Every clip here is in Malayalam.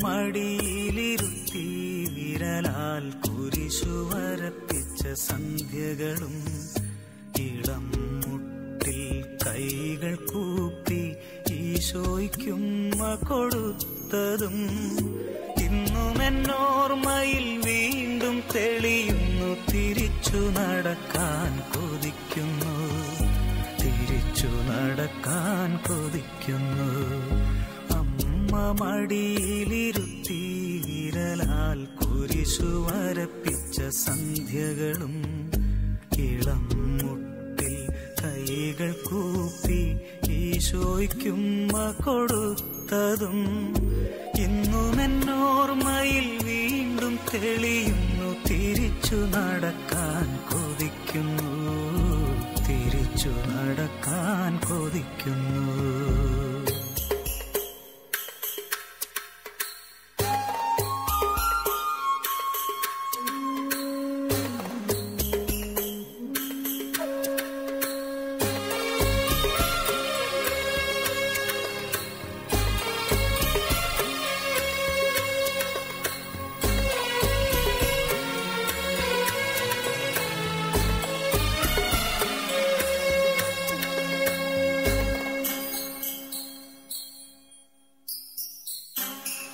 മടിയിലിരുത്തി വിരലാൽ കുരിശു വരപ്പിച്ച സന്ധ്യകളും ഇളം മുട്ടിൽ കൈകൾ കൂപ്പി ഈശോയ്ക്കുമ്മ കൊടുത്തതും ഇന്നും എന്നോർമ്മയിൽ വീണ്ടും തെളിയുന്നു. തിരിച്ചു നടക്കാൻ കൊതിക്കുന്നു, തിരിച്ചു നടക്കാൻ കൊതിക്കുന്നു. അമ്മ മടിയിലിരുത്തി വിരലാൽ കുരിശു വരപ്പിച്ച സന്ധ്യകളും ഇളം മുട്ടിൽ കൈകൾ കൂപ്പി ഈശോയ്ക്കുമ്മ കൊടുത്തതും ഇന്നും എന്നോർമ്മയിൽ വീണ്ടും തെളിയുന്നു. തിരിച്ചു നടക്കാൻ കൊതിക്കുന്നു, തിരിച്ചു നടക്കാൻ കൊതിക്കുന്നു.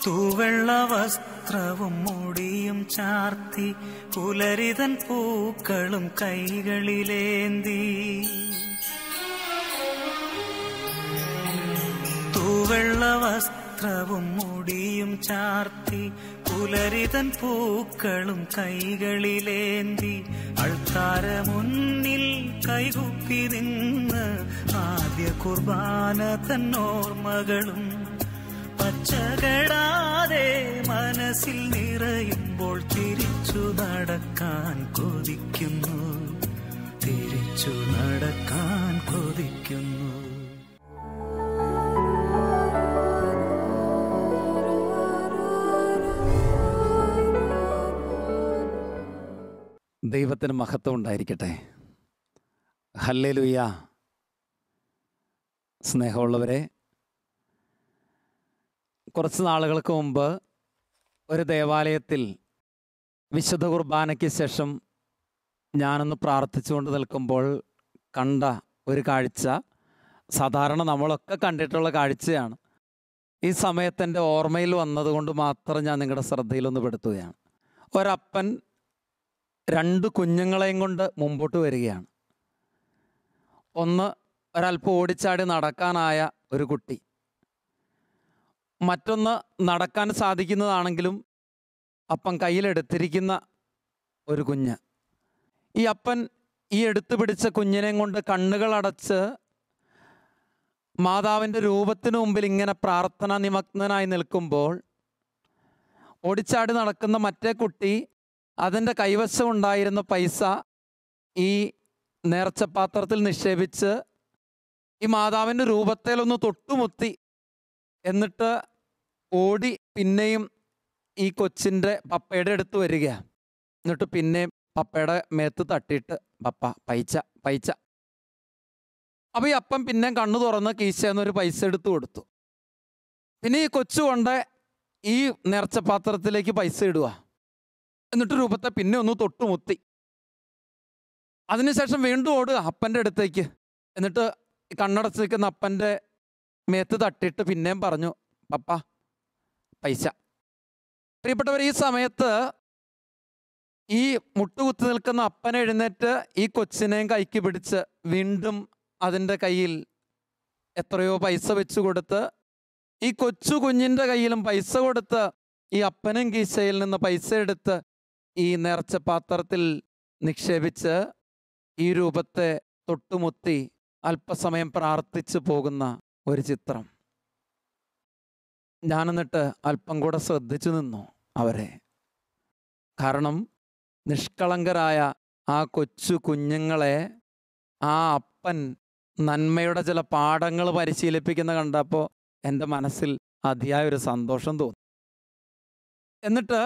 തൂവെള്ള വസ്ത്രവും മുടിയും ചാർത്തി പുലരിതൻ പൂക്കളും കൈകളിലേന്തി. തൂവെള്ള വസ്ത്രവും മുടിയും ചാർത്തി പുലരിതൻ പൂക്കളും കൈകളിലേന്തി അൾത്താര മുന്നിൽ കൈകുപ്പി നിന്ന് ആദ്യ കുർബാന തന്നോർമ്മകളും പച്ചകടാതെ മനസ്സിൽ നിറയുമ്പോൾ തിരിച്ചു നടക്കാൻ കൊതിക്കുന്നു, തിരിച്ചു നടക്കാൻ കൊതിക്കുന്നു. ദൈവത്തിന് മഹത്വം ഉണ്ടായിരിക്കട്ടെ. ഹല്ലേലൂയ. സ്നേഹമുള്ളവരെ, കുറച്ച് നാളുകൾക്ക് മുമ്പ് ഒരു ദേവാലയത്തിൽ വിശുദ്ധ കുർബാനയ്ക്ക് ശേഷം ഞാനൊന്ന് പ്രാർത്ഥിച്ചുകൊണ്ട് നിൽക്കുമ്പോൾ കണ്ട ഒരു കാഴ്ച സാധാരണ നമ്മളൊക്കെ കണ്ടിട്ടുള്ള കാഴ്ചയാണ്. ഈ സമയത്ത് എൻ്റെ ഓർമ്മയിൽ വന്നതുകൊണ്ട് മാത്രം ഞാൻ നിങ്ങളുടെ ശ്രദ്ധയിലൊന്ന് പെടുത്തുകയാണ്. ഒരപ്പൻ 2 കുഞ്ഞുങ്ങളെയും കൊണ്ട് മുമ്പോട്ട് വരികയാണ്. ഒന്ന് ഒരല്പം ഓടിച്ചാടി നടക്കാനായ ഒരു കുട്ടി, മറ്റൊന്ന് നടക്കാൻ സാധിക്കുന്നതാണെങ്കിലും അപ്പൻ കയ്യിലെടുത്തിരിക്കുന്ന ഒരു കുഞ്ഞ്. ഈ അപ്പൻ ഈ എടുത്തു പിടിച്ച കുഞ്ഞിനെയും കൊണ്ട് കണ്ണുകളടച്ച് മാതാവിൻ്റെ രൂപത്തിന് മുമ്പിൽ ഇങ്ങനെ പ്രാർത്ഥന നിമഗ്നനായി നിൽക്കുമ്പോൾ ഓടിച്ചാടി നടക്കുന്ന മറ്റേ കുട്ടി അതിൻ്റെ കൈവശം ഉണ്ടായിരുന്ന പൈസ ഈ നേർച്ചപാത്രത്തിൽ നിക്ഷേപിച്ച് ഈ മാതാവിൻ്റെ രൂപത്തിലൊന്ന് തൊട്ടുമുത്തി, എന്നിട്ട് ഓടി പിന്നെയും ഈ കൊച്ചിൻ്റെ പപ്പയുടെ അടുത്ത് വരിക. എന്നിട്ട് പിന്നെയും പപ്പയുടെ മേത്ത് തട്ടിയിട്ട് പപ്പ പൈസ പൈസ. അപ്പോൾ ഈ അപ്പം പിന്നെയും കണ്ണു തുറന്ന് കീശയെന്നൊരു പൈസ എടുത്തു കൊടുത്തു. പിന്നെ ഈ കൊച്ചു കൊണ്ട് ഈ നേർച്ചപാത്രത്തിലേക്ക് പൈസ ഇടുക. എന്നിട്ട് രൂപത്തെ പിന്നെ ഒന്ന് തൊട്ടുമുത്തി. അതിനുശേഷം വീണ്ടും ഓടുക അപ്പൻ്റെ അടുത്തേക്ക്. എന്നിട്ട് കണ്ണടച്ച് നിൽക്കുന്ന അപ്പൻ്റെ മേത്ത് തട്ടിയിട്ട് പിന്നെയും പറഞ്ഞു പപ്പ പൈസ. പ്രിയപ്പെട്ടവർ, ഈ സമയത്ത് ഈ മുട്ടുകുത്തി നിൽക്കുന്ന അപ്പൻ എഴുന്നേറ്റ് ഈ കൊച്ചിനെയും കൈക്ക് പിടിച്ച് വീണ്ടും അതിൻ്റെ കയ്യിൽ എത്രയോ പൈസ വെച്ച് കൊടുത്ത് ഈ കൊച്ചു കുഞ്ഞിൻ്റെ കയ്യിലും പൈസ കൊടുത്ത് ഈ അപ്പനും കീശയിൽ നിന്ന് പൈസ എടുത്ത് ഈ നേർച്ചപാത്രത്തിൽ നിക്ഷേപിച്ച് ഈ രൂപത്തെ തൊട്ടുമുത്തി അല്പസമയം പ്രാർത്ഥിച്ചു പോകുന്ന ഒരു ചിത്രം. ഞാനെന്നിട്ട് അല്പം കൂടെ ശ്രദ്ധിച്ചു നിന്നു അവരെ. കാരണം നിഷ്കളങ്കരായ ആ കൊച്ചു കുഞ്ഞുങ്ങളെ ആ അപ്പൻ നന്മയുടെ ചില പാഠങ്ങൾ പരിശീലിപ്പിക്കുന്ന കണ്ടപ്പോൾ എൻ്റെ മനസ്സിൽ അതിയായ ഒരു സന്തോഷം തോന്നി. എന്നിട്ട്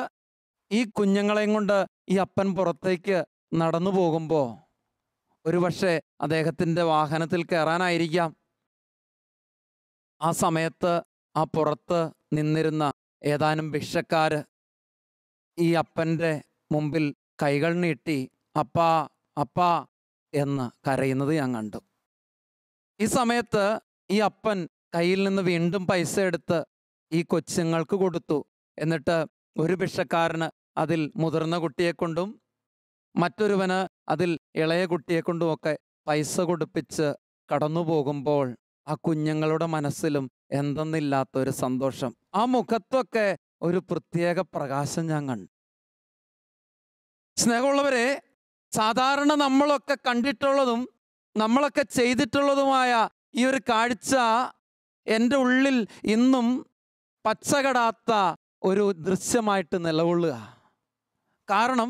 ഈ കുഞ്ഞുങ്ങളെയും കൊണ്ട് ഈ അപ്പൻ പുറത്തേക്ക് നടന്നു പോകുമ്പോൾ ഒരു പക്ഷേ അദ്ദേഹത്തിൻ്റെ വാഹനത്തിൽ കയറാനായിരിക്കാം. ആ സമയത്ത് ആ പുറത്ത് നിന്നിരുന്ന ഏതാനും ഭിക്ഷക്കാര് ഈ അപ്പൻ്റെ മുമ്പിൽ കൈകൾ നീട്ടി അപ്പാ അപ്പാ എന്ന് കരയുന്നത് ഞാൻ കണ്ടു. ഈ സമയത്ത് ഈ അപ്പൻ കയ്യിൽ നിന്ന് വീണ്ടും പൈസ എടുത്ത് ഈ കൊച്ചുങ്ങൾക്ക് കൊടുത്തു. എന്നിട്ട് ഒരു ഭിക്ഷക്കാരന് അതിൽ മുതിർന്ന കുട്ടിയെ കൊണ്ടും മറ്റൊരുവന് അതിൽ ഇളയ കുട്ടിയെ കൊണ്ടുമൊക്കെ പൈസ കൊടുപ്പിച്ച് കടന്നു പോകുമ്പോൾ ആ കുഞ്ഞുങ്ങളുടെ മനസ്സിലും എന്തെന്നില്ലാത്തൊരു സന്തോഷം, ആ മുഖത്തൊക്കെ ഒരു പ്രത്യേക പ്രകാശം ഞാൻ കണ്ടു. സ്നേഹമുള്ളവരെ, സാധാരണ നമ്മളൊക്കെ കണ്ടിട്ടുള്ളതും നമ്മളൊക്കെ ചെയ്തിട്ടുള്ളതുമായ ഈ ഒരു കാഴ്ച എൻ്റെ ഉള്ളിൽ ഇന്നും പച്ചകടാത്ത ഒരു ദൃശ്യമായിട്ട് നിലകൊള്ളുക. കാരണം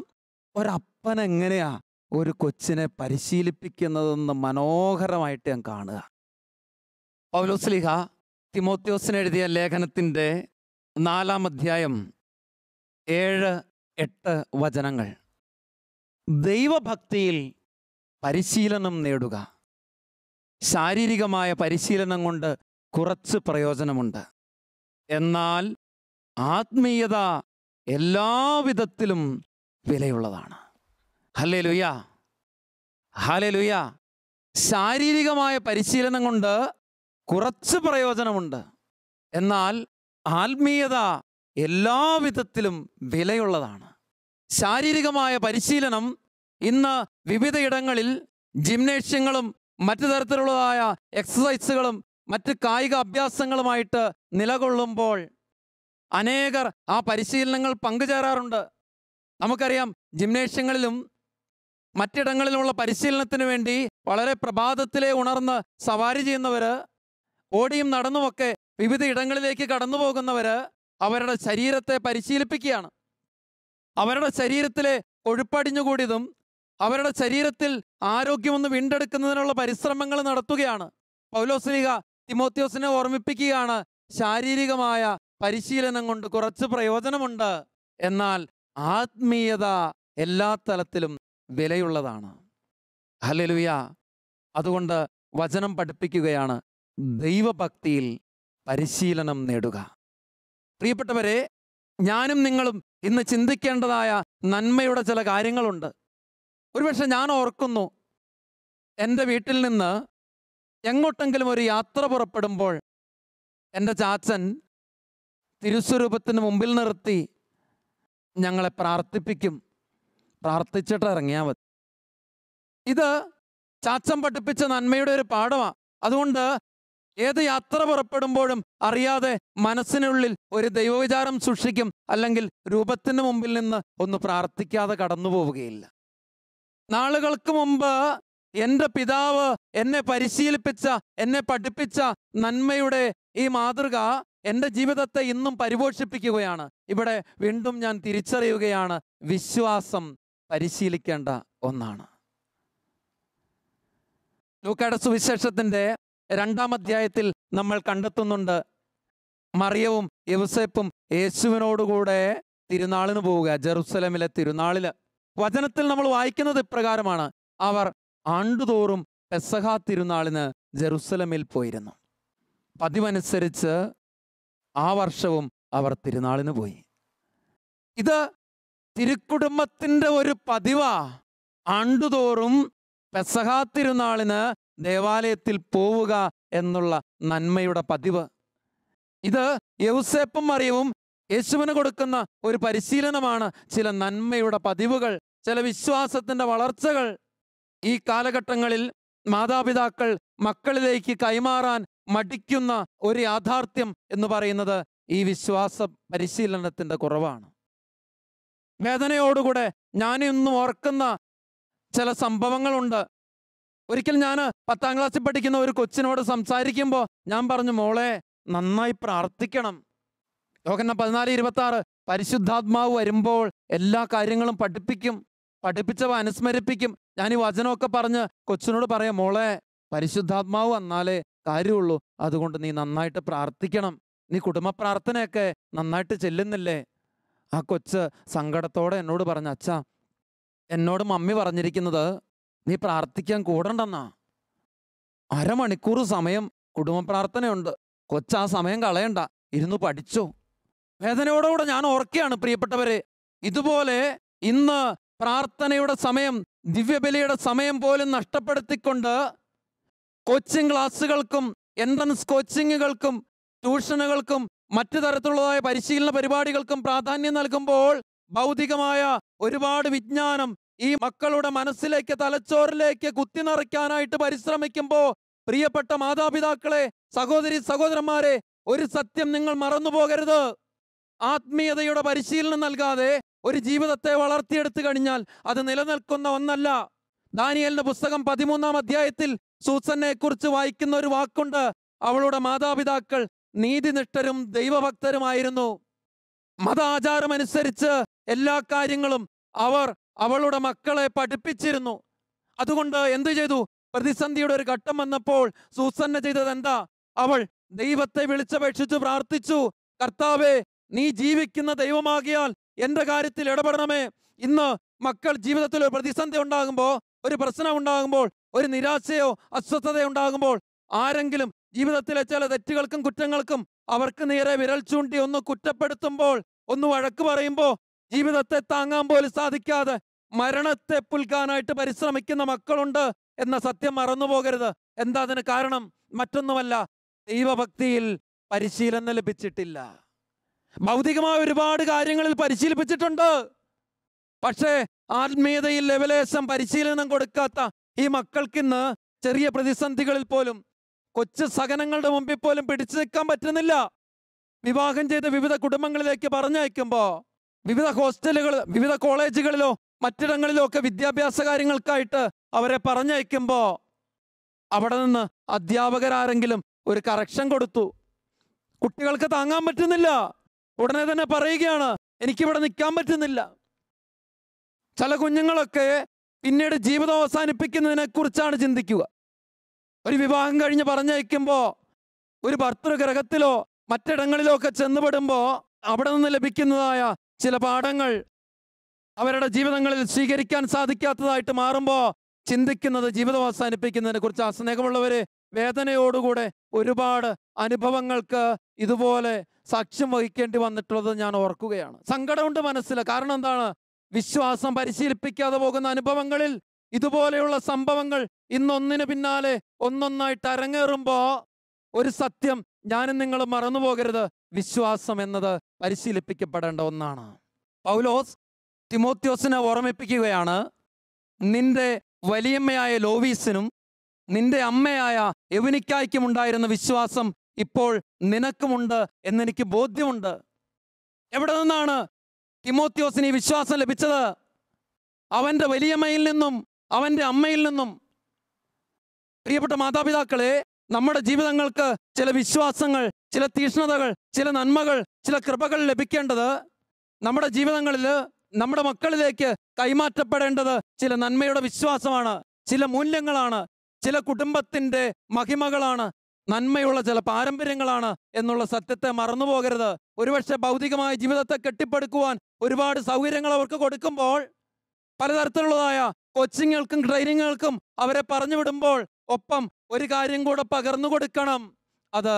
ഒരപ്പൻ എങ്ങനെയാ ഒരു കൊച്ചിനെ പരിശീലിപ്പിക്കുന്നതെന്ന് മനോഹരമായിട്ട് ഞാൻ കാണുക. പൗലോസ്ലീഹ തിമോത്തിയോസിന് എഴുതിയ ലേഖനത്തിൻ്റെ 4-ാം അധ്യായം 7-8 വചനങ്ങൾ. ദൈവഭക്തിയിൽ പരിശീലനം നേടുക. ശാരീരികമായ പരിശീലനം കൊണ്ട് കുറച്ച് പ്രയോജനമുണ്ട്, എന്നാൽ ആത്മീയത എല്ലാവിധത്തിലും വിലയുള്ളതാണ്. Hallelujah, hallelujah. ശാരീരികമായ പരിശീലനം കൊണ്ട് കുറച്ച് പ്രയോജനമുണ്ട്, എന്നാൽ ആത്മീയത എല്ലാവിധത്തിലും വിലയുള്ളതാണ്. ശാരീരികമായ പരിശീലനം ഇന്ന് വിവിധയിടങ്ങളിൽ ജിംനേഷ്യങ്ങളും മറ്റു തരത്തിലുള്ളതായ എക്സസൈസുകളും മറ്റ് കായിക അഭ്യാസങ്ങളുമായിട്ട് നിലകൊള്ളുമ്പോൾ അനേകർ ആ പരിശീലനങ്ങൾ പങ്കുചേരാറുണ്ട്. നമുക്കറിയാം, ജിംനേഷ്യങ്ങളിലും മറ്റിടങ്ങളിലുമുള്ള പരിശീലനത്തിന് വേണ്ടി വളരെ പ്രഭാതത്തിലെ ഉണർന്ന് സവാരി ചെയ്യുന്നവർ, ഓടിയും നടന്നുമൊക്കെ വിവിധ ഇടങ്ങളിലേക്ക് കടന്നു പോകുന്നവർ അവരുടെ ശരീരത്തെ പരിശീലിപ്പിക്കുകയാണ്. അവരുടെ ശരീരത്തിലെ കൊഴുപ്പടിഞ്ഞുകൂടിയതും അവരുടെ ശരീരത്തിൽ ആരോഗ്യമൊന്ന് വീണ്ടെടുക്കുന്നതിനുള്ള പരിശ്രമങ്ങൾ നടത്തുകയാണ്. പൗലോസ്ലീഹ തിമോത്തിയോസിനെ ഓർമ്മിപ്പിക്കുകയാണ്, ശാരീരികമായ പരിശീലനം കൊണ്ട് കുറച്ച് പ്രയോജനമുണ്ട്, എന്നാൽ ആത്മീയത എല്ലാ തലത്തിലും വിലയുള്ളതാണ്. ഹല്ലേലൂയ. അതുകൊണ്ട് വചനം പഠിപ്പിക്കുകയാണ്, ദൈവഭക്തിയിൽ പരിശീലനം നേടുക. പ്രിയപ്പെട്ടവരെ, ഞാനും നിങ്ങളും ഇന്ന് ചിന്തിക്കേണ്ടതായ നന്മയുടെ ചില കാര്യങ്ങളുണ്ട്. ഒരുപക്ഷെ ഞാൻ ഓർക്കുന്നു, എൻ്റെ വീട്ടിൽ നിന്ന് എങ്ങോട്ടെങ്കിലും ഒരു യാത്ര പുറപ്പെടുമ്പോൾ എൻ്റെ ചാച്ചൻ തിരുസ്വരൂപത്തിന് മുമ്പിൽ നിർത്തി ഞങ്ങളെ പ്രാർത്ഥിപ്പിക്കും. പ്രാർത്ഥിച്ചിട്ട് ഇറങ്ങിയാൽ മതി. ഇത് ചാച്ചൻ പഠിപ്പിച്ച നന്മയുടെ ഒരു പാഠമാണ്. അതുകൊണ്ട് ഏത് യാത്ര പുറപ്പെടുമ്പോഴും അറിയാതെ മനസ്സിനുള്ളിൽ ഒരു ദൈവവിചാരം സൂക്ഷിക്കും, അല്ലെങ്കിൽ രൂപത്തിന് മുമ്പിൽ നിന്ന് ഒന്ന് പ്രാർത്ഥിക്കാതെ കടന്നു പോവുകയില്ല. നാളുകൾക്ക് മുമ്പ് എൻ്റെ പിതാവ് എന്നെ പരിശീലിപ്പിച്ച, എന്നെ പഠിപ്പിച്ച നന്മയുടെ ഈ മാതൃക എൻ്റെ ജീവിതത്തെ ഇന്നും പരിപോഷിപ്പിക്കുകയാണ്. ഇവിടെ വീണ്ടും ഞാൻ തിരിച്ചറിയുകയാണ്, വിശ്വാസം പരിശീലിക്കേണ്ട ഒന്നാണ്. ലൂക്കായുടെ സുവിശേഷത്തിൻ്റെ 2-ാം അധ്യായത്തിൽ നമ്മൾ കണ്ടെത്തുന്നുണ്ട്, മറിയവും യൗസേപ്പും യേശുവിനോടുകൂടെ തിരുനാളിന് പോവുക, ജെറുസലേമിലെ തിരുനാളില്. വചനത്തിൽ നമ്മൾ വായിക്കുന്നത് ഇപ്രകാരമാണ്, അവർ ആണ്ടുതോറും പെസഹ തിരുനാളിന് ജെറുസലേമിൽ പോയിരുന്നു. പതിവനുസരിച്ച് ആ വർഷവും അവർ തിരുനാളിന് പോയി. ഇത് തിരുക്കുടുംബത്തിൻ്റെ ഒരു പതിവാ, ആണ്ടുതോറും പെസഹ തിരുനാളിന് ദേവാലയത്തിൽ പോവുക എന്നുള്ള നന്മയുടെ പതിവ്. ഇത് യൗസേപ്പും മറിയവും യേശുവിന് കൊടുക്കുന്ന ഒരു പരിശീലനമാണ്. ചില നന്മയുടെ പതിവുകൾ, ചില വിശ്വാസത്തിൻ്റെ വളർച്ചകൾ ഈ കാലഘട്ടങ്ങളിൽ മാതാപിതാക്കൾ മക്കളിലേക്ക് കൈമാറാൻ മടിക്കുന്ന ഒരു യാഥാർത്ഥ്യം എന്ന് പറയുന്നത് ഈ വിശ്വാസ പരിശീലനത്തിൻ്റെ കുറവാണ്. വേദനയോടുകൂടെ ഞാനിന്നും ഓർക്കുന്ന ചില സംഭവങ്ങളുണ്ട്. ഒരിക്കൽ ഞാൻ 10-ാം ക്ലാസ്സിൽ പഠിക്കുന്ന ഒരു കൊച്ചിനോട് സംസാരിക്കുമ്പോൾ ഞാൻ പറഞ്ഞു, മോളെ നന്നായി പ്രാർത്ഥിക്കണം. യോഹന്നാൻ 14:26 പരിശുദ്ധാത്മാവ് വരുമ്പോൾ എല്ലാ കാര്യങ്ങളും പഠിപ്പിച്ചവ അനുസ്മരിപ്പിക്കും. ഞാൻ ഈ വചനമൊക്കെ പറഞ്ഞ് കൊച്ചിനോട് പറയാം, മോളെ പരിശുദ്ധാത്മാവ് വന്നാലേ കാര്യമുള്ളൂ, അതുകൊണ്ട് നീ നന്നായിട്ട് പ്രാർത്ഥിക്കണം. നീ കുടുംബ പ്രാർത്ഥനയൊക്കെ നന്നായിട്ട് ചെല്ലുന്നില്ലേ? ആ കൊച്ച് സങ്കടത്തോടെ എന്നോട് പറഞ്ഞു, അച്ഛാ എന്നോട് മമ്മി പറഞ്ഞിരിക്കുന്നത് നീ പ്രാർത്ഥിക്കാൻ കൂടണ്ടെന്നാ. 1/2 മണിക്കൂർ സമയം കുടുംബ പ്രാർത്ഥനയുണ്ട്, കൊച്ചാ സമയം കളയണ്ട, ഇരുന്ന് പഠിച്ചോ. വേദനയോടുകൂടെ ഞാൻ ഓർക്കുകയാണ് പ്രിയപ്പെട്ടവരെ. ഇതുപോലെ ഇന്ന് പ്രാർത്ഥനയുടെ സമയം, ദിവ്യബലിയുടെ സമയം പോലും നഷ്ടപ്പെടുത്തിക്കൊണ്ട് കോച്ചിങ് ക്ലാസ്സുകൾക്കും എൻട്രൻസ് കോച്ചിങ്ങുകൾക്കും ട്യൂഷനുകൾക്കും മറ്റു തരത്തിലുള്ളതായ പരിശീലന പരിപാടികൾക്കും പ്രാധാന്യം നൽകുമ്പോൾ ഭൗതികമായ ഒരുപാട് വിജ്ഞാനം ഈ മക്കളുടെ മനസ്സിലേക്ക്, തലച്ചോറിലേക്ക് കുത്തി നിറയ്ക്കാനായിട്ട് പരിശ്രമിക്കുമ്പോൾ പ്രിയപ്പെട്ട മാതാപിതാക്കളെ, സഹോദരി സഹോദരന്മാരെ, ഒരു സത്യം നിങ്ങൾ മറന്നു പോകരുത്. ആത്മീയതയുടെ പരിശീലനം നൽകാതെ ഒരു ജീവിതത്തെ വളർത്തിയെടുത്തു കഴിഞ്ഞാൽ അത് നിലനിൽക്കുന്ന ഒന്നല്ല. ദാനിയേലിന്റെ പുസ്തകം 13-ാം അധ്യായത്തിൽ സൂസന്നെ കുറിച്ച് വായിക്കുന്ന ഒരു വാക്കുണ്ട്. അവളുടെ മാതാപിതാക്കൾ നീതിനിഷ്ഠരും ദൈവഭക്തരുമായിരുന്നു. മതാചാരമനുസരിച്ച് എല്ലാ കാര്യങ്ങളും അവർ അവളുടെ മക്കളെ പഠിപ്പിച്ചിരുന്നു. അതുകൊണ്ട് എന്തു ചെയ്തു? പ്രതിസന്ധിയുടെ ഒരു ഘട്ടം വന്നപ്പോൾ സൂസന്ന ചെയ്തത് എന്താ? അവൾ ദൈവത്തെ വിളിച്ചപേക്ഷിച്ചു പ്രാർത്ഥിച്ചു. കർത്താവേ, നീ ജീവിക്കുന്ന ദൈവമാകിയാൽ എൻ്റെ കാര്യത്തിൽ ഇടപെടണമേ. ഇന്ന് മക്കൾ ജീവിതത്തിൽ ഒരു പ്രതിസന്ധി ഉണ്ടാകുമ്പോൾ, ഒരു പ്രശ്നം ഉണ്ടാകുമ്പോൾ, ഒരു നിരാശയോ അസ്വസ്ഥതയോ ഉണ്ടാകുമ്പോൾ, ആരെങ്കിലും ജീവിതത്തിലെ ചില തെറ്റുകൾക്കും കുറ്റങ്ങൾക്കും അവർക്ക് നേരെ വിരൽ ചൂണ്ടി ഒന്ന് കുറ്റപ്പെടുത്തുമ്പോൾ, ഒന്ന് വഴക്ക് പറയുമ്പോൾ ജീവിതത്തെ താങ്ങാൻ പോലും സാധിക്കാതെ മരണത്തെ പുൽകാനായിട്ട് പരിശ്രമിക്കുന്ന മക്കളുണ്ട് എന്ന സത്യം മറന്നു പോകരുത്. എന്താ അതിന് കാരണം? മറ്റൊന്നുമല്ല, ദൈവഭക്തിയിൽ പരിശീലനം ലഭിച്ചിട്ടില്ല. ഭൗതികമായ ഒരുപാട് കാര്യങ്ങളിൽ പരിശീലിപ്പിച്ചിട്ടുണ്ട്. പക്ഷേ ആത്മീയതയിൽ ലെവലേശം പരിശീലനം കൊടുക്കാത്ത ഈ മക്കൾക്കിന്ന് ചെറിയ പ്രതിസന്ധികളിൽ പോലും, കൊച്ചു സഹനങ്ങളുടെ മുമ്പിൽ പോലും പിടിച്ചു നിൽക്കാൻ പറ്റുന്നില്ല. വിവാഹം ചെയ്ത് വിവിധ കുടുംബങ്ങളിലേക്ക് പറഞ്ഞയക്കുമ്പോൾ, വിവിധ ഹോസ്റ്റലുകൾ, വിവിധ കോളേജുകളിലോ മറ്റിടങ്ങളിലോ ഒക്കെ വിദ്യാഭ്യാസ കാര്യങ്ങൾക്കായിട്ട് അവരെ പറഞ്ഞയക്കുമ്പോൾ അവിടെ നിന്ന് അധ്യാപകരാരെങ്കിലും ഒരു കറക്ഷൻ കൊടുത്തു. കുട്ടികൾക്ക് താങ്ങാൻ പറ്റുന്നില്ല. ഉടനെ തന്നെ പറയുകയാണ്, എനിക്കിവിടെ നിൽക്കാൻ പറ്റുന്നില്ല. ചില കുഞ്ഞുങ്ങളൊക്കെ പിന്നീട് ജീവിതം അവസാനിപ്പിക്കുന്നതിനെ കുറിച്ചാണ് ചിന്തിക്കുക. ഒരു വിവാഹം കഴിഞ്ഞ് പറഞ്ഞയക്കുമ്പോൾ ഒരു ഭർതൃഗ്രഹത്തിലോ മറ്റിടങ്ങളിലോ ഒക്കെ ചെന്നുപെടുമ്പോൾ അവിടെ നിന്ന് ലഭിക്കുന്നതായ ചില പാഠങ്ങൾ അവരുടെ ജീവിതങ്ങളിൽ സ്വീകരിക്കാൻ സാധിക്കാത്തതായിട്ട് മാറുമ്പോൾ ചിന്തിക്കുന്നത് ജീവിതം അവസാനിപ്പിക്കുന്നതിനെ കുറിച്ച്. സ്നേഹമുള്ളവരെ, വേദനയോടുകൂടെ ഒരുപാട് അനുഭവങ്ങൾക്ക് ഇതുപോലെ സാക്ഷ്യം വഹിക്കേണ്ടി വന്നിട്ടുള്ളത് ഞാൻ ഓർക്കുകയാണ്. സങ്കടമുണ്ട് മനസ്സിൽ. കാരണം എന്താണ്? വിശ്വാസം പരിശീലിപ്പിക്കാതെ പോകുന്ന അനുഭവങ്ങളിൽ ഇതുപോലെയുള്ള സംഭവങ്ങൾ ഇന്നൊന്നിന് പിന്നാലെ ഒന്നൊന്നായിട്ട് അരങ്ങേറുമ്പോൾ ഒരു സത്യം ഞാനും നിങ്ങളും മറന്നു പോകരുത്. വിശ്വാസം എന്നത് പരിശീലിപ്പിക്കപ്പെടേണ്ട ഒന്നാണ്. പൗലോസ് തിമോത്തിയോസിനെ ഓർമ്മിപ്പിക്കുകയാണ്, നിന്റെ വലിയമ്മയായ ലോവീസിനും നിന്റെ അമ്മയായ യൗവനിക്കായ്ക്കും ഉണ്ടായിരുന്ന വിശ്വാസം ഇപ്പോൾ നിനക്കുമുണ്ട് എന്നെനിക്ക് ബോധ്യമുണ്ട്. എവിടെ നിന്നാണ് തിമോത്തിയോസിന് ഈ വിശ്വാസം ലഭിച്ചത്? അവൻ്റെ വലിയമ്മയിൽ നിന്നും അവൻ്റെ അമ്മയിൽ നിന്നും. പ്രിയപ്പെട്ട മാതാപിതാക്കളെ, നമ്മുടെ ജീവിതങ്ങൾക്ക് ചില വിശ്വാസങ്ങൾ, ചില തീക്ഷ്ണതകൾ, ചില നന്മകൾ, ചില കൃപകൾ ലഭിക്കേണ്ടത് നമ്മുടെ ജീവിതങ്ങളിൽ നമ്മുടെ മക്കളിലേക്ക് കൈമാറ്റപ്പെടേണ്ടത് ചില നന്മയുടെ വിശ്വാസമാണ്, ചില മൂല്യങ്ങളാണ്, ചില കുടുംബത്തിൻ്റെ മഹിമകളാണ്, നന്മയുള്ള ചില പാരമ്പര്യങ്ങളാണ് എന്നുള്ള സത്യത്തെ മറന്നു പോകരുത്. ഒരുപക്ഷെ ഭൗതികമായ ജീവിതത്തെ കെട്ടിപ്പടുക്കുവാൻ ഒരുപാട് സൗകര്യങ്ങൾ അവർക്ക് കൊടുക്കുമ്പോൾ, പലതരത്തിലുള്ളതായ കോച്ചിങ്ങുകൾക്കും ട്രെയിനിങ്ങുകൾക്കും അവരെ പറഞ്ഞു വിടുമ്പോൾ ഒപ്പം ഒരു കാര്യം കൂടെ പകർന്നു കൊടുക്കണം. അത്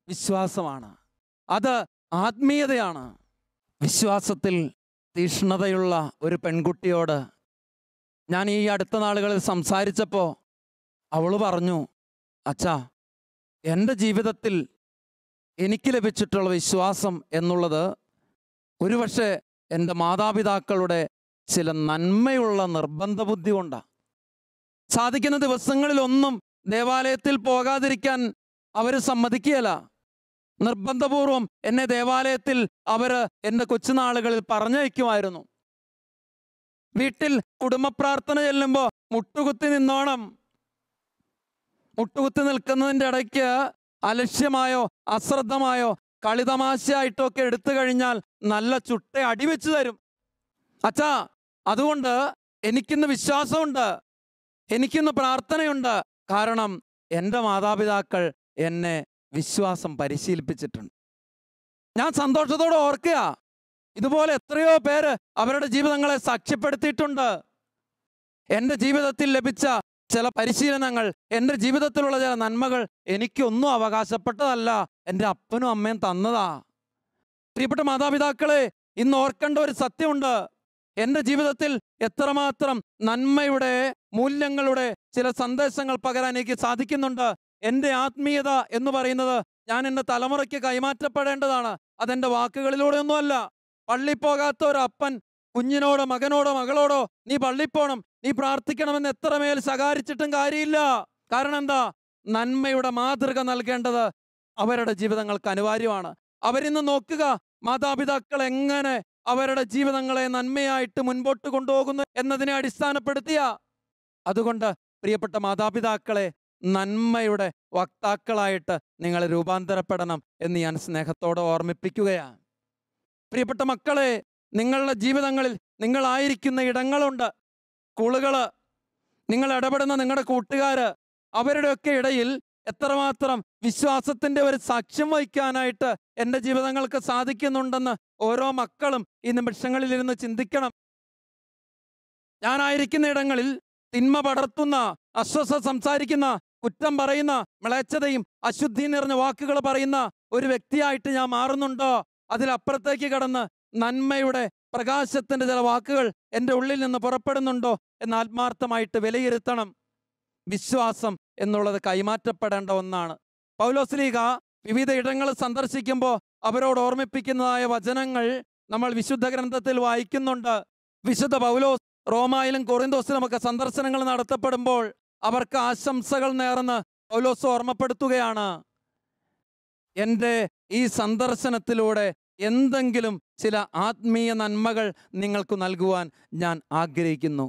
വിശ്വാസമാണ്, അത് ആത്മീയതയാണ്. വിശ്വാസത്തിൽ തീക്ഷ്ണതയുള്ള ഒരു പെൺകുട്ടിയോട് ഞാൻ ഈ അടുത്ത നാളുകളിൽ സംസാരിച്ചപ്പോൾ അവൾ പറഞ്ഞു, അച്ഛാ, എൻ്റെ ജീവിതത്തിൽ എനിക്ക് ലഭിച്ചിട്ടുള്ള വിശ്വാസം എന്നുള്ളത് ഒരുപക്ഷെ എൻ്റെ മാതാപിതാക്കളുടെ ചില നന്മയുള്ള നിർബന്ധ ബുദ്ധി കൊണ്ടാണ്. സാധിക്കുന്ന ദിവസങ്ങളിലൊന്നും ദേവാലയത്തിൽ പോകാതിരിക്കാൻ അവർ സമ്മതിക്കുകയില്ല. നിർബന്ധപൂർവം എന്നെ ദേവാലയത്തിൽ അവർ എൻ്റെ കൊച്ചുനാളുകളിൽ പറഞ്ഞയക്കുമായിരുന്നു. വീട്ടിൽ കുടുംബ പ്രാർത്ഥന ചെല്ലുമ്പോൾ മുട്ടുകുത്തി നിന്നോണം. മുട്ടുകുത്തി നിൽക്കുന്നതിൻ്റെ ഇടയ്ക്ക് അലക്ഷ്യമായോ അശ്രദ്ധമായോ കളിതമാശയായിട്ടോ ഒക്കെ എടുത്തു കഴിഞ്ഞാൽ നല്ല ചുട്ട അടിവെച്ചു തരും. അച്ഛാ, അതുകൊണ്ട് എനിക്കിന്ന് വിശ്വാസമുണ്ട്, എനിക്കിന്ന് പ്രാർത്ഥനയുണ്ട്. കാരണം എൻ്റെ മാതാപിതാക്കൾ എന്നെ വിശ്വാസം പരിശീലിപ്പിച്ചിട്ടുണ്ട്. ഞാൻ സന്തോഷത്തോടെ ഓർക്കുക, ഇതുപോലെ എത്രയോ പേര് അവരുടെ ജീവിതങ്ങളെ സാക്ഷ്യപ്പെടുത്തിയിട്ടുണ്ട്. എൻ്റെ ജീവിതത്തിൽ ലഭിച്ച ചില പരിശീലനങ്ങൾ, എൻ്റെ ജീവിതത്തിലുള്ള ചില നന്മകൾ എനിക്കൊന്നും അവകാശപ്പെട്ടതല്ല, എൻ്റെ അപ്പനും അമ്മയും തന്നതാ. പ്രിയപ്പെട്ട മാതാപിതാക്കളെ, ഇന്ന് ഓർക്കേണ്ട ഒരു സത്യമുണ്ട്. എൻ്റെ ജീവിതത്തിൽ എത്രമാത്രം നന്മയുടെ, മൂല്യങ്ങളുടെ ചില സന്ദേശങ്ങൾ പകരാൻ എനിക്ക് സാധിക്കുന്നുണ്ട്. എൻ്റെ ആത്മീയത എന്ന് പറയുന്നത് ഞാൻ എൻ്റെ തലമുറയ്ക്ക് കൈമാറ്റപ്പെടേണ്ടതാണ്. അതെൻ്റെ വാക്കുകളിലൂടെ ഒന്നുമല്ല. പള്ളി പോകാത്ത ഒരു അപ്പൻ കുഞ്ഞിനോടോ മകനോടോ മകളോടോ നീ പള്ളി പോകണം, നീ പ്രാർത്ഥിക്കണമെന്ന് എത്രമേൽ ശകാരിച്ചിട്ടും കാര്യമില്ല. കാരണം എന്താ? നന്മയുടെ മാതൃക നൽകേണ്ടത് അവരുടെ ജീവിതങ്ങൾക്ക് അനിവാര്യമാണ്. അവരിന്ന് നോക്കുക, മാതാപിതാക്കൾ എങ്ങനെ അവരുടെ ജീവിതങ്ങളെ നന്മയായിട്ട് മുൻപോട്ട് കൊണ്ടുപോകുന്നു എന്നതിനെ അടിസ്ഥാനപ്പെടുത്തിയ. അതുകൊണ്ട് പ്രിയപ്പെട്ട മാതാപിതാക്കളെ, നന്മയുടെ വക്താക്കളായിട്ട് നിങ്ങൾ രൂപാന്തരപ്പെടണം എന്ന് ഞാൻ സ്നേഹത്തോടെ ഓർമ്മിപ്പിക്കുകയാണ്. പ്രിയപ്പെട്ട മക്കളെ, നിങ്ങളുടെ ജീവിതങ്ങളിൽ നിങ്ങളായിരിക്കുന്ന ഇടങ്ങളുണ്ട്, സ്കൂളുകള്, നിങ്ങൾ ഇടപെടുന്ന നിങ്ങളുടെ കൂട്ടുകാര്, അവരുടെയൊക്കെ ഇടയിൽ എത്രമാത്രം വിശ്വാസത്തിന്റെ ഒരു സാക്ഷ്യം വഹിക്കാനായിട്ട് എൻ്റെ ജീവിതങ്ങൾക്ക് സാധിക്കുന്നുണ്ടെന്ന് ഓരോ മക്കളും ഈ നിമിഷങ്ങളിൽ ഇരുന്ന് ചിന്തിക്കണം. ഞാനായിരിക്കുന്ന ഇടങ്ങളിൽ തിന്മ പടർത്തുന്ന, അസ്വസ്ഥ സംസാരിക്കുന്ന, കുറ്റം പറയുന്ന, മ്ലേച്ഛതയും അശുദ്ധി നിറഞ്ഞ വാക്കുകൾ പറയുന്ന ഒരു വ്യക്തിയായിട്ട് ഞാൻ മാറുന്നുണ്ടോ? അതിലപ്പുറത്തേക്ക് കടന്ന് നന്മയുടെ പ്രകാശത്തിന്റെ ചില വാക്കുകൾ എൻ്റെ ഉള്ളിൽ നിന്ന് പുറപ്പെടുന്നുണ്ടോ എന്ന് ആത്മാർത്ഥമായിട്ട് വിലയിരുത്തണം. വിശ്വാസം എന്നുള്ളത് കൈമാറ്റപ്പെടേണ്ട ഒന്നാണ്. പൗലോസ്ലീഹ വിവിധ ഇടങ്ങൾ സന്ദർശിക്കുമ്പോൾ അവരോട് ഓർമ്മിപ്പിക്കുന്നതായ വചനങ്ങൾ നമ്മൾ വിശുദ്ധ ഗ്രന്ഥത്തിൽ വായിക്കുന്നുണ്ട്. വിശുദ്ധ പൗലോസ് റോമായിലും കൊറിന്തോസിലും ഒക്കെ സന്ദർശനങ്ങൾ നടത്തപ്പെടുമ്പോൾ അവർക്ക് ആശംസകൾ നേർന്ന് പൗലോസ് ഓർമ്മപ്പെടുത്തുകയാണ്, എൻ്റെ ഈ സന്ദർശനത്തിലൂടെ എന്തെങ്കിലും ചില ആത്മീയ നന്മകൾ നിങ്ങൾക്ക് നൽകുവാൻ ഞാൻ ആഗ്രഹിക്കുന്നു.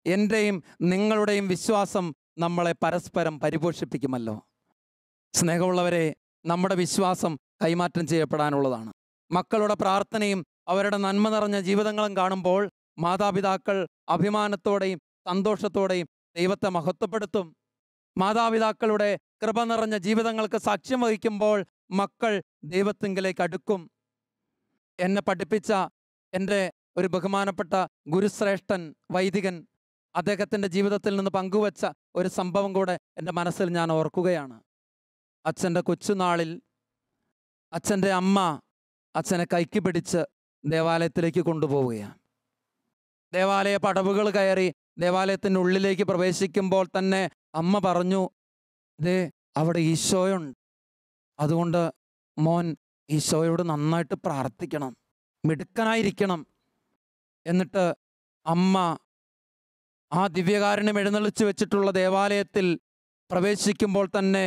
എൻ്റെയും നിങ്ങളുടെയും വിശ്വാസം നമ്മളെ പരസ്പരം പരിപോഷിപ്പിക്കുമല്ലോ. സ്നേഹമുള്ളവരെ, നമ്മുടെ വിശ്വാസം കൈമാറ്റം ചെയ്യപ്പെടാനുള്ളതാണ്. മക്കളുടെ പ്രാർത്ഥനയും അവരുടെ നന്മ നിറഞ്ഞ ജീവിതങ്ങളും കാണുമ്പോൾ മാതാപിതാക്കൾ അഭിമാനത്തോടെയും സന്തോഷത്തോടെയും ദൈവത്തെ മഹത്വപ്പെടുത്തും. മാതാപിതാക്കളുടെ കൃപ നിറഞ്ഞ ജീവിതങ്ങൾക്ക് സാക്ഷ്യം വഹിക്കുമ്പോൾ മക്കൾ ദൈവത്തിങ്കലേക്ക് അടുക്കും. എന്നെ പഠിപ്പിച്ച എൻ്റെ ഒരു ബഹുമാനപ്പെട്ട ഗുരുശ്രേഷ്ഠൻ വൈദികൻ, അദ്ദേഹത്തിൻ്റെ ജീവിതത്തിൽ നിന്ന് പങ്കുവച്ച ഒരു സംഭവം കൂടെ എൻ്റെ മനസ്സിൽ ഞാൻ ഓർക്കുകയാണ്. അച്ഛൻ്റെ കൊച്ചുനാളിൽ അച്ഛൻ്റെ അമ്മ അച്ഛനെ കൈക്ക് പിടിച്ച് ദേവാലയത്തിലേക്ക് കൊണ്ടുപോവുകയാണ്. ദേവാലയ പടവുകൾ കയറി ദേവാലയത്തിൻ്റെ ഉള്ളിലേക്ക് പ്രവേശിക്കുമ്പോൾ തന്നെ അമ്മ പറഞ്ഞു, ദേ അവിടെ ഈശോയുണ്ട്, അതുകൊണ്ട് മോൻ ഈശോയോട് നന്നായിട്ട് പ്രാർത്ഥിക്കണം, മിടുക്കനായിരിക്കണം. എന്നിട്ട് അമ്മ ആ ദിവ്യകാരുണ്യം എഴുന്നള്ളിച്ചു വെച്ചിട്ടുള്ള ദേവാലയത്തിൽ പ്രവേശിക്കുമ്പോൾ തന്നെ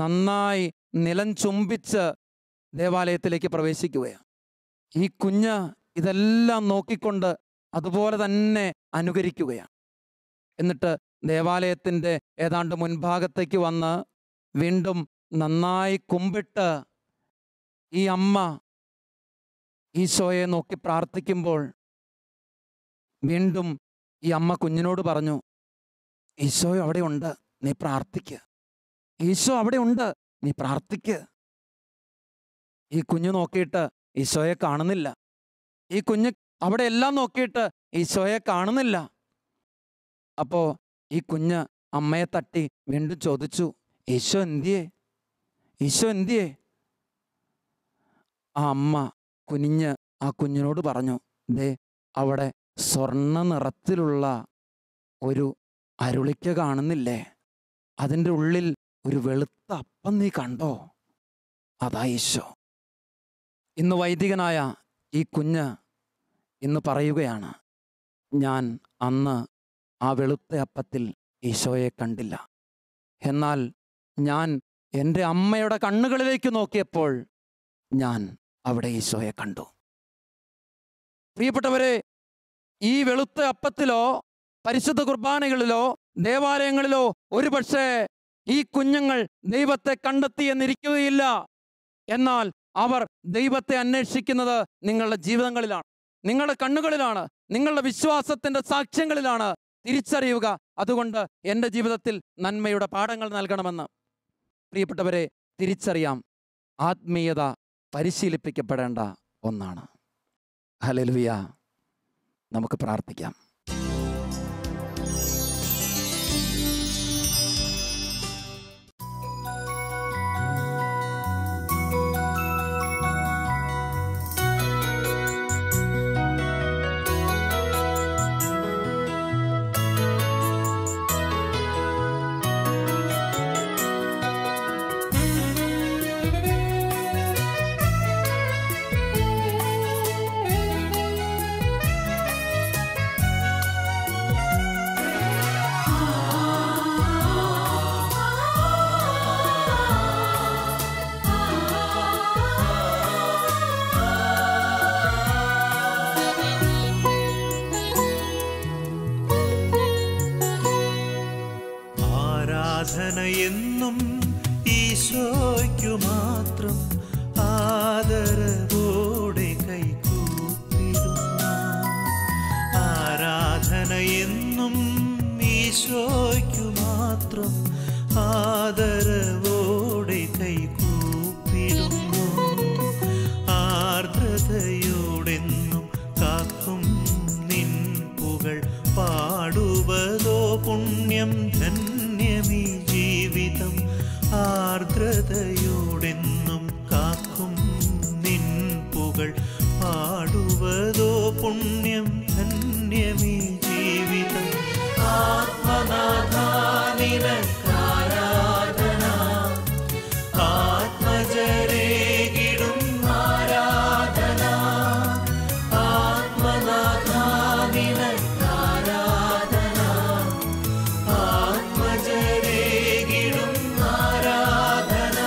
നന്നായി നിലം ചുംബിച്ച് ദേവാലയത്തിലേക്ക് പ്രവേശിക്കുകയാണ്. ഈ കുഞ്ഞ് ഇതെല്ലാം നോക്കിക്കൊണ്ട് അതുപോലെ തന്നെ അനുകരിക്കുകയാണ്. എന്നിട്ട് ദേവാലയത്തിൻ്റെ ഏതാണ്ട് മുൻഭാഗത്തേക്ക് വന്ന് വീണ്ടും നന്നായി കുമ്പിട്ട് ഈ അമ്മ ഈശോയെ നോക്കി പ്രാർത്ഥിക്കുമ്പോൾ വീണ്ടും ഈ അമ്മ കുഞ്ഞിനോട് പറഞ്ഞു, ഈശോ അവിടെ ഉണ്ട്, നീ പ്രാർത്ഥിക്ക്. ഈശോ അവിടെ ഉണ്ട്, നീ പ്രാർത്ഥിക്ക്. ഈ കുഞ്ഞു നോക്കിയിട്ട് ഈശോയെ കാണുന്നില്ല. ഈ കുഞ്ഞ് അവിടെ എല്ലാം നോക്കിയിട്ട് ഈശോയെ കാണുന്നില്ല. അപ്പോ ഈ കുഞ്ഞ് അമ്മയെ തട്ടി വീണ്ടും ചോദിച്ചു, ഈശോ എന്തിയേ, ഈശോ എന്തിയേ? ആ അമ്മ കുനിഞ്ഞ് ആ കുഞ്ഞിനോട് പറഞ്ഞു, ദേ അവിടെ സ്വർണ്ണ നിറത്തിലുള്ള ഒരു അരുളിക്ക കാണുന്നില്ലേ, അതിൻ്റെ ഉള്ളിൽ ഒരു വെളുത്ത അപ്പം നീ കണ്ടോ? അതാ ഈശോ. ഇന്ന് വൈദികനായ ഈ കുഞ്ഞ് ഇന്ന് പറയുകയാണ്, ഞാൻ അന്ന് ആ വെളുത്ത അപ്പത്തിൽ ഈശോയെ കണ്ടില്ല, എന്നാൽ ഞാൻ എൻ്റെ അമ്മയുടെ കണ്ണുകളിലേക്ക് നോക്കിയപ്പോൾ ഞാൻ അവിടെ ഈശോയെ കണ്ടു. പ്രിയപ്പെട്ടവരെ, ഈ വെളുത്ത അപ്പത്തിലോ പരിശുദ്ധ കുർബാനകളിലോ ദേവാലയങ്ങളിലോ ഒരുപക്ഷെ ഈ കുഞ്ഞുങ്ങൾ ദൈവത്തെ കണ്ടെത്തി എന്നിരിക്കുകയില്ല. എന്നാൽ അവർ ദൈവത്തെ അന്വേഷിക്കുന്നത് നിങ്ങളുടെ ജീവിതങ്ങളിലാണ്, നിങ്ങളുടെ കണ്ണുകളിലാണ്, നിങ്ങളുടെ വിശ്വാസത്തിൻ്റെ സാക്ഷ്യങ്ങളിലാണ്. തിരിച്ചറിയുക. അതുകൊണ്ട് എൻ്റെ ജീവിതത്തിൽ നന്മയുടെ പാഠങ്ങൾ നൽകണമെന്ന്. പ്രിയപ്പെട്ടവരെ, തിരിച്ചറിയാം, ആത്മീയത പരിശീലിപ്പിക്കപ്പെടേണ്ട ഒന്നാണ്. ഹല്ലേലൂയ. നമുക്ക് പ്രാർത്ഥിക്കാം. ആരാധന എന്നും ഈശോയ്ക്കു മാത്രം ആദരവോടെ കൈകൂപ്പിടുന്നു. ആരാധന എന്നും ഈശോയ്ക്കു മാത്രം ആദരവോടെ കൈകൂപ്പിടുന്നു. ആർദ്രതയോടെന്നും കാക്കും നിൻ പുകൾ പാടുവതോ പുണ്യം ധന്യമീ ജീവിതം. ആർദ്രതയോടെന്നും കാക്കും നിൻ പുകൾ പാടുവതോ പുണ്യം ധന്യമീ ജീവിതം. ആത്മനാഥാനിനക്കാരാധന ആത്മജരേകിടും ആരാധന. ആത്മനാഥാനിനക്കാരാധന ആത്മജരേകിടും ആരാധന.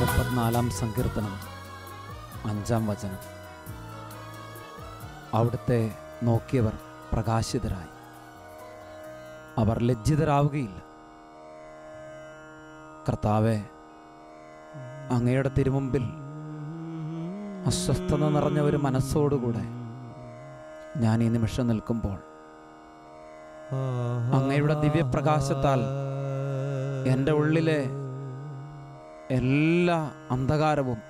മുപ്പത്തിനാലാം സങ്കീർത്തനം 5-ാം വചനം. അവിടുത്തെ നോക്കിയവർ പ്രകാശിതരായി, അവർ ലജ്ജിതരാവുകയില്ല. കർത്താവേ, അങ്ങയുടെ തിരുമുമ്പിൽ അസ്വസ്ഥത നിറഞ്ഞ ഒരു മനസ്സോടുകൂടെ ഞാൻ ഈ നിമിഷം നിൽക്കുമ്പോൾ അങ്ങയുടെ ദിവ്യപ്രകാശത്താൽ എൻ്റെ ഉള്ളിലെ എല്ലാ അന്ധകാരവും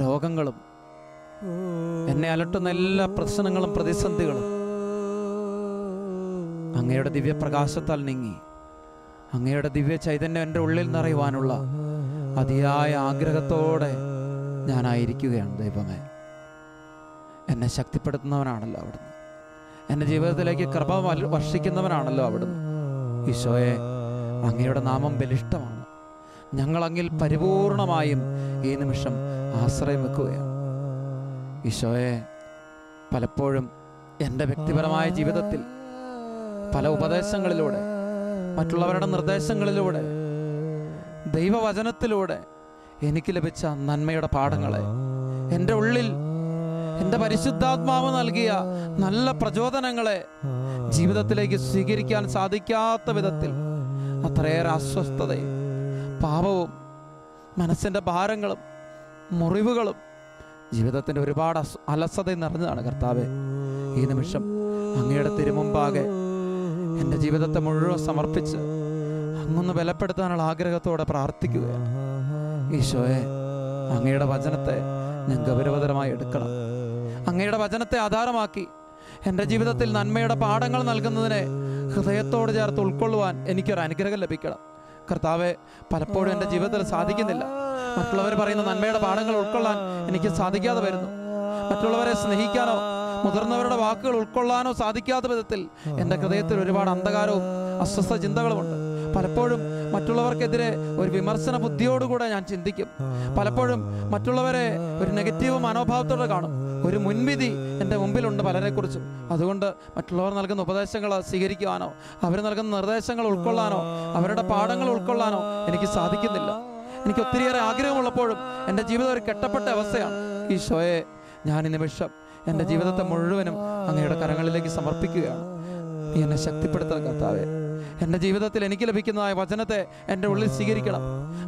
രോഗങ്ങളും എന്നെ അലട്ടുന്ന എല്ലാ പ്രശ്നങ്ങളും പ്രതിസന്ധികളും അങ്ങയുടെ ദിവ്യപ്രകാശത്താൽ നീങ്ങി അങ്ങയുടെ ദിവ്യ ചൈതന്യം എൻ്റെ ഉള്ളിൽ നിറയുവാനുള്ള അതിയായ ആഗ്രഹത്തോടെ ഞാനായിരിക്കുകയാണ്. ദൈവമേ, എന്നെ ശക്തിപ്പെടുത്തുന്നവനാണല്ലോ അവിടുന്ന്. എൻ്റെ ജീവിതത്തിലേക്ക് കൃപ വർഷിക്കുന്നവനാണല്ലോ അവിടുന്ന്. ഈശോയെ, അങ്ങയുടെ നാമം ബലിഷ്ഠമാണ്. ഞങ്ങൾ അങ്ങിൽ പരിപൂർണമായും ഈ നിമിഷം ആശ്രയം വെക്കുകയാണ്. ഈശോയെ, പലപ്പോഴും എൻ്റെ വ്യക്തിപരമായ ജീവിതത്തിൽ പല ഉപദേശങ്ങളിലൂടെ, മറ്റുള്ളവരുടെ നിർദ്ദേശങ്ങളിലൂടെ, ദൈവവചനത്തിലൂടെ എനിക്ക് ലഭിച്ച നന്മയുടെ പാഠങ്ങളെ, എൻ്റെ ഉള്ളിൽ എൻ്റെ പരിശുദ്ധാത്മാവ് നൽകിയ നല്ല പ്രചോദനങ്ങളെ ജീവിതത്തിലേക്ക് സ്വീകരിക്കാൻ സാധിക്കാത്ത വിധത്തിൽ അത്രയേറെ അസ്വസ്ഥതയും പാപവും മനസ്സിൻ്റെ ഭാരങ്ങളും മുറിവുകളും ജീവിതത്തിൻ്റെ ഒരുപാട് അലസതയും നിറഞ്ഞതാണ്. കർത്താവെ, ഈ നിമിഷം അങ്ങയുടെ തിരുമുമ്പാകെ എൻ്റെ ജീവിതത്തെ മുഴുവൻ സമർപ്പിച്ച് അങ്ങൊന്ന് ബലപ്പെടുത്താനുള്ള ആഗ്രഹത്തോടെ പ്രാർത്ഥിക്കുകയാണ്. ഈശോയെ, അങ്ങയുടെ വചനത്തെ ഞാൻ ഗൗരവതരമായി എടുക്കണം. അങ്ങയുടെ വചനത്തെ ആധാരമാക്കി എൻ്റെ ജീവിതത്തിൽ നന്മയുടെ പാഠങ്ങൾ നൽകുന്നതിനെ ഹൃദയത്തോട് ചേർത്ത് ഉൾക്കൊള്ളുവാൻ എനിക്കൊരു അനുഗ്രഹം ലഭിക്കണം. കർത്താവെ, പലപ്പോഴും എൻ്റെ ജീവിതത്തിൽ സാധിക്കുന്നില്ല. മറ്റുള്ളവർ പറയുന്ന നന്മയുടെ പാഠങ്ങൾ ഉൾക്കൊള്ളാൻ എനിക്ക് സാധിക്കാതെ വരുന്നു. മറ്റുള്ളവരെ സ്നേഹിക്കാനോ മുതിർന്നവരുടെ വാക്കുകൾ ഉൾക്കൊള്ളാനോ സാധിക്കാത്ത വിധത്തിൽ എൻ്റെ ഹൃദയത്തിൽ ഒരുപാട് അന്ധകാരവും അസ്വസ്ഥ ചിന്തകളുമുണ്ട്. പലപ്പോഴും മറ്റുള്ളവർക്കെതിരെ ഒരു വിമർശന ബുദ്ധിയോടുകൂടെ ഞാൻ ചിന്തിക്കും. പലപ്പോഴും മറ്റുള്ളവരെ ഒരു നെഗറ്റീവ് മനോഭാവത്തോടെ കാണും. ഒരു മുൻവിധി എൻ്റെ മുമ്പിലുണ്ട് പലരെക്കുറിച്ചും. അതുകൊണ്ട് മറ്റുള്ളവർ നൽകുന്ന ഉപദേശങ്ങൾ സ്വീകരിക്കുവാനോ അവർ നൽകുന്ന നിർദ്ദേശങ്ങൾ ഉൾക്കൊള്ളാനോ അവരുടെ പാഠങ്ങൾ ഉൾക്കൊള്ളാനോ എനിക്ക് സാധിക്കുന്നില്ല. എനിക്ക് ഒത്തിരിയേറെ ആഗ്രഹമുള്ളപ്പോഴും എൻ്റെ ജീവിതം ഒരു കെട്ടപ്പെട്ട അവസ്ഥയാണ്. ഈശോയെ, ഞാൻ ഈ നിമിഷം എൻ്റെ ജീവിതത്തെ മുഴുവനും അങ്ങയുടെ കരങ്ങളിലേക്ക് സമർപ്പിക്കുകയാണ്. നീ എന്നെ ശക്തിപ്പെടുത്തണം കർത്താവേ. എൻ്റെ ജീവിതത്തിൽ എനിക്ക് ലഭിക്കുന്നതായ വചനത്തെ എൻ്റെ ഉള്ളിൽ സ്വീകരിക്കണം.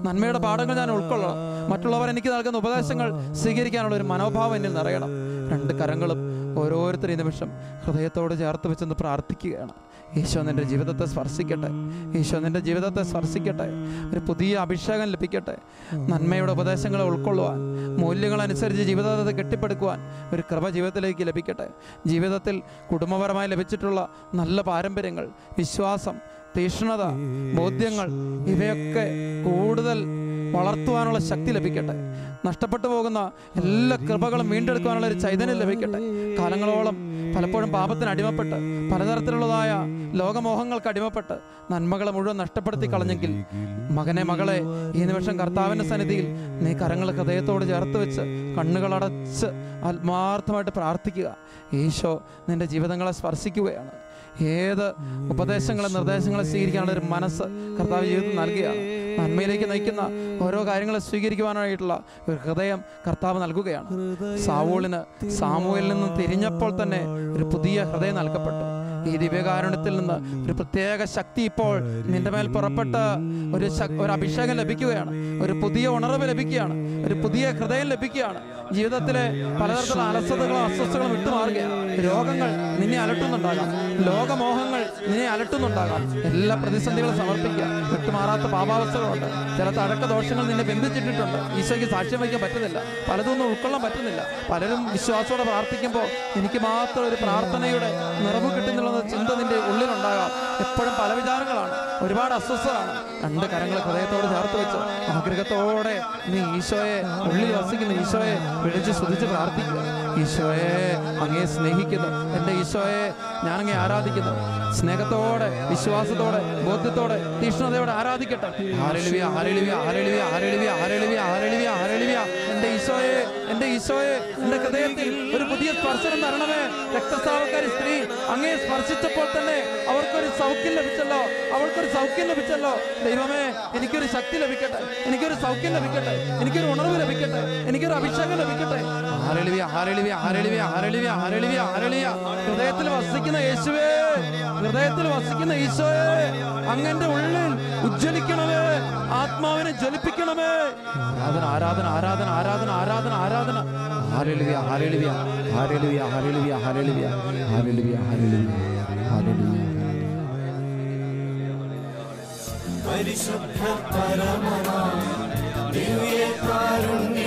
നന്മയുടെ പാഠങ്ങൾ ഞാൻ ഉൾക്കൊള്ളണം. മറ്റുള്ളവർ എനിക്ക് നൽകുന്ന ഉപദേശങ്ങൾ സ്വീകരിക്കാനുള്ള ഒരു മനോഭാവം എന്നിൽ നിറയണം. രണ്ട് കരങ്ങളും ഓരോരുത്തരും ഈ നിമിഷം ഹൃദയത്തോട് ചേർത്ത് വെച്ചെന്ന് പ്രാർത്ഥിക്കുകയാണ്. ഈശോ നിൻ്റെ ജീവിതത്തെ സ്പർശിക്കട്ടെ. ഈശോ നിൻ്റെ ജീവിതത്തെ സ്പർശിക്കട്ടെ. ഒരു പുതിയ അഭിഷേകം ലഭിക്കട്ടെ. നന്മയുടെ ഉപദേശങ്ങളെ ഉൾക്കൊള്ളുവാൻ, മൂല്യങ്ങളനുസരിച്ച് ജീവിതത്തെ കെട്ടിപ്പടുക്കുവാൻ ഒരു കൃപ ജീവിതത്തിലേക്ക് ലഭിക്കട്ടെ. ജീവിതത്തിൽ കുടുംബപരമായി ലഭിച്ചിട്ടുള്ള നല്ല പാരമ്പര്യങ്ങൾ, വിശ്വാസം, തീക്ഷ്ണത, ബോധ്യങ്ങൾ ഇവയൊക്കെ കൂടുതൽ വളർത്തുവാനുള്ള ശക്തി ലഭിക്കട്ടെ. നഷ്ടപ്പെട്ടു പോകുന്ന എല്ലാ കൃപകളും വീണ്ടെടുക്കാനുള്ള ഒരു ചൈതന്യം ലഭിക്കട്ടെ. കാലങ്ങളോളം പലപ്പോഴും പാപത്തിന് അടിമപ്പെട്ട് പലതരത്തിലുള്ളതായ ലോകമോഹങ്ങൾക്ക് അടിമപ്പെട്ട് നന്മകളെ മുഴുവൻ നഷ്ടപ്പെടുത്തി കളഞ്ഞെങ്കിൽ മകനെ, മകളെ, ഈ നിമിഷം കർത്താവിൻ്റെ സന്നിധിയിൽ നീ കരങ്ങൾ ഹൃദയത്തോട് ചേർത്ത് വെച്ച് കണ്ണുകളടച്ച് ആത്മാർത്ഥമായിട്ട് പ്രാർത്ഥിക്കുക. ഈശോ നിന്റെ ജീവിതങ്ങളെ സ്പർശിക്കുകയാണ്. ഏത് ഉപദേശങ്ങളും നിർദ്ദേശങ്ങളും സ്വീകരിക്കാനുള്ള ഒരു മനസ്സ് കർത്താവ് ജീവിതത്തിൽ നൽകുകയാണ്. നന്മയിലേക്ക് നയിക്കുന്ന ഓരോ കാര്യങ്ങളെ സ്വീകരിക്കുവാനായിട്ടുള്ള ഒരു ഹൃദയം കർത്താവ് നൽകുകയാണ്. സാവൂളിന് സാമുവേലിൽ നിന്നും തിരിഞ്ഞപ്പോൾ തന്നെ ഒരു പുതിയ ഹൃദയം നൽകപ്പെട്ടു. ഈ ദിവ്യകാരുണ്യത്തിൽ നിന്ന് ഒരു പ്രത്യേക ശക്തി ഇപ്പോൾ നിന്റെ മേൽ പുറപ്പെട്ട് ഒരു അഭിഷേകം ലഭിക്കുകയാണ്. ഒരു പുതിയ ഉണർവ് ലഭിക്കുകയാണ്. ഒരു പുതിയ ഹൃദയം ലഭിക്കുകയാണ്. ജീവിതത്തിലെ പലതരത്തിലുള്ള അലസതകളും അസ്വസ്ഥകളും വിട്ടുമാറുകയാണ്. രോഗങ്ങൾ നിന്നെ അലട്ടുന്നുണ്ടാകാം, ലോകമോഹങ്ങൾ നിന്നെ അലട്ടുന്നുണ്ടാകാം. എല്ലാ പ്രതിസന്ധികളും സമർപ്പിക്കുക. വിട്ടുമാറാത്ത പാപാവസ്ഥകളുണ്ട്. ചില തഴക്ക ദോഷങ്ങൾ നിന്നെ ബന്ധിച്ചിട്ടിട്ടുണ്ട്. ഈശോയ്ക്ക് സാക്ഷ്യം വയ്ക്കാൻ പറ്റുന്നില്ല. പലതൊന്നും ഉൾക്കൊള്ളാൻ പറ്റുന്നില്ല. പലരും വിശ്വാസത്തോടെ പ്രാർത്ഥിക്കുമ്പോൾ എനിക്ക് മാത്രം ഒരു പ്രാർത്ഥനയുടെ നിറവ് കിട്ടുന്നുള്ള ചിന്ത നിന്റെ ഉള്ളിലുണ്ടാകാം. എപ്പോഴും പല വിചാരങ്ങളാണ്, ഒരുപാട് അസ്വസ്ഥരാണ്. രണ്ട് കരങ്ങൾ ഹൃദയത്തോട് ചേർത്ത് വെച്ച് ആഗ്രഹത്തോടെ നീ ഈശോയെ, ഉള്ളിൽ വസിക്കുന്ന ഈശോയെ വിളിച്ച് സ്തുതിച്ച് പ്രാർത്ഥിക്കുക. ഈശോയെ, അങ്ങയെ സ്നേഹിക്കുന്നു. എൻ്റെ ഈശോയെ, ഞാനങ്ങയെ ആരാധിക്കുന്നു. സ്നേഹത്തോടെ, വിശ്വാസത്തോടെ, ബോധ്യത്തോടെ, തീക്ഷ്ണതയോടെ ആരാധിക്കട്ടെ. ഹല്ലേലൂയ, ഹല്ലേലൂയ, ഹല്ലേലൂയ, ഹല്ലേലൂയ, ഹല്ലേലൂയ, ഹല്ലേലൂയ, ഹല്ലേലൂയ. എൻ്റെ ഈശോയെ, എൻ്റെ ഈശോയെ, എൻ്റെ ഹൃദയത്തിൽ ഒരു പുതിയ സ്പർശനം തരണമേ. രക്തസ്രാവക്കാരി സ്ത്രീ അങ്ങയെ സ്പർശിച്ചപ്പോൾ തന്നെ അവർക്കൊരു സൗഖ്യം ലഭിച്ചല്ലോ, അവൾക്കൊരു സൗഖ്യം ലഭിച്ചല്ലോ. ദൈവമേ, എനിക്കൊരു ശക്തി ലഭിക്കട്ടെ, എനിക്കൊരു സൗഖ്യം ലഭിക്കട്ടെ, എനിക്കൊരു ഉണർവ് ലഭിക്കട്ടെ, എനിക്കൊരു അഭിഷേകം ലഭിക്കട്ടെ. ഹല്ലേലൂയ, ഹല്ലേലൂയ, ഹല്ലേലൂയ, ഹല്ലേലൂയ, ഹല്ലേലൂയ, ഹല്ലേലൂയ. ഹൃദയത്തിൽ വസിക്കുന്ന യേശുവേ, ഹൃദയത്തിൽ വസിക്കുന്ന ഈശോയെ, അങ്ങന്റെ ഉള്ളിൽ ഉജ്ജ്വലിക്കണമേ, ആത്മാവിനെ ജ്വലിപ്പിക്കണമേ. ആരാധന, ആരാധന, ആരാധന, ആരാധന, ആരാധന, ആരാധന. ഹല്ലേലൂയ, ഹല്ലേലൂയ, ഹല്ലേലൂയ, ഹല്ലേലൂയ, ഹല്ലേലൂയ, ഹല്ലേലൂയ, ഹല്ലേലൂയ, ഹല്ലേലൂയ. പരിശുദ്ധ പരമനാ ദിവ്യ കാരുണ്യ